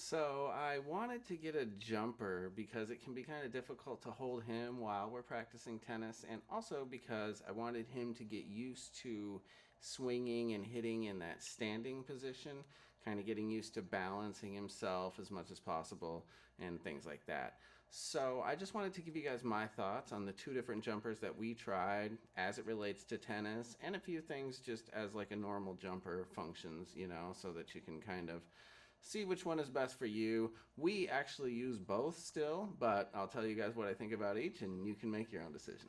So I wanted to get a jumper because it can be kind of difficult to hold him while we're practicing tennis, and also because I wanted him to get used to swinging and hitting in that standing position, kind of getting used to balancing himself as much as possible and things like that. So I just wanted to give you guys my thoughts on the two different jumpers that we tried as it relates to tennis, and a few things just as like a normal jumper functions, so that you can kind of see which one is best for you. We actually use both still, but I'll tell you guys what I think about each and you can make your own decision.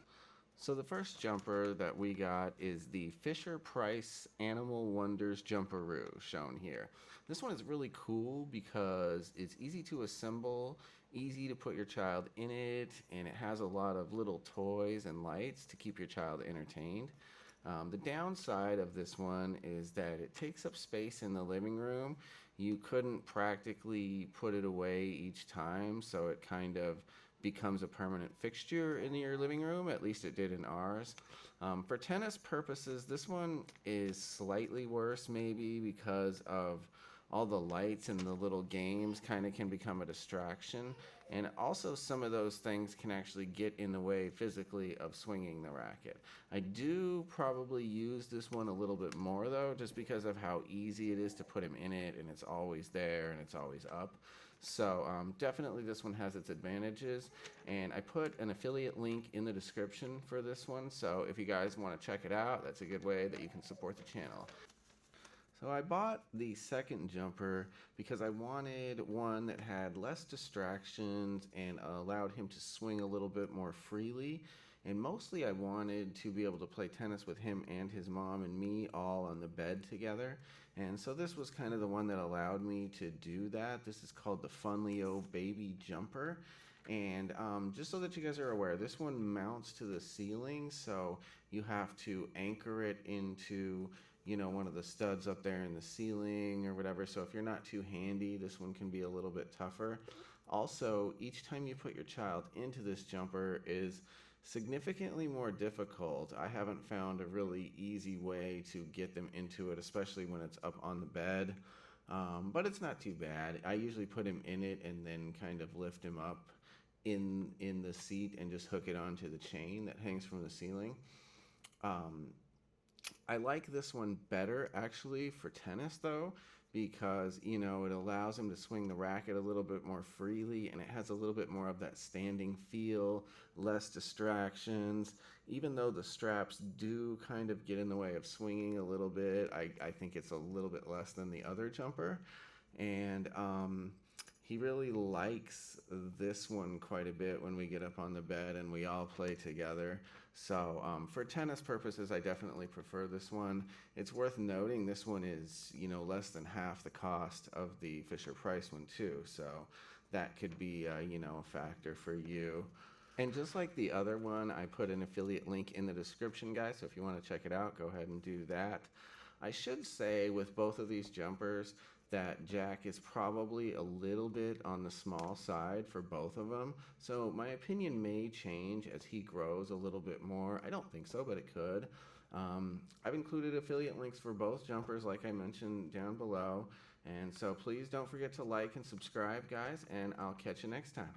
So the first jumper that we got is the Fisher-Price Animal Wonders Jumperoo, shown here. This one is really cool because it's easy to assemble, easy to put your child in it, and it has a lot of little toys and lights to keep your child entertained. The downside of this one is that it takes up space in the living room. You couldn't practically put it away each time, so it kind of becomes a permanent fixture in your living room. At least it did in ours. For tennis purposes, this one is slightly worse maybe because of all the lights and the little games kind of can become a distraction, and also some of those things can actually get in the way physically of swinging the racket. I do probably use this one a little bit more though, just because of how easy it is to put him in it, and it's always there and it's always up. So definitely this one has its advantages, and I put an affiliate link in the description for this one, so if you guys want to check it out, that's a good way that you can support the channel. So I bought the second jumper because I wanted one that had less distractions and allowed him to swing a little bit more freely. And mostly I wanted to be able to play tennis with him and his mom and me all on the bed together. And so this was kind of the one that allowed me to do that. This is called the Funlio Baby Jumper. And just so that you guys are aware, this one mounts to the ceiling, so you have to anchor it into one of the studs up there in the ceiling or whatever. So if you're not too handy, this one can be a little bit tougher. Also, each time you put your child into this jumper is significantly more difficult. I haven't found a really easy way to get them into it, especially when it's up on the bed. But it's not too bad. I usually put him in it and then kind of lift him up in the seat and just hook it onto the chain that hangs from the ceiling. I like this one better actually for tennis though, because it allows him to swing the racket a little bit more freely, and it has a little bit more of that standing feel, less distractions. Even though the straps do kind of get in the way of swinging a little bit, I think it's a little bit less than the other jumper. And he really likes this one quite a bit when we get up on the bed and we all play together. So for tennis purposes, I definitely prefer this one. It's worth noting this one is, less than half the cost of the Fisher-Price one too. So that could be, a factor for you. And just like the other one, I put an affiliate link in the description, guys. So if you want to check it out, go ahead and do that. I should say with both of these jumpers that Jack is probably a little bit on the small side for both of them. So my opinion may change as he grows a little bit more. I don't think so, but it could. I've included affiliate links for both jumpers like I mentioned down below. And so please don't forget to like and subscribe, guys, and I'll catch you next time.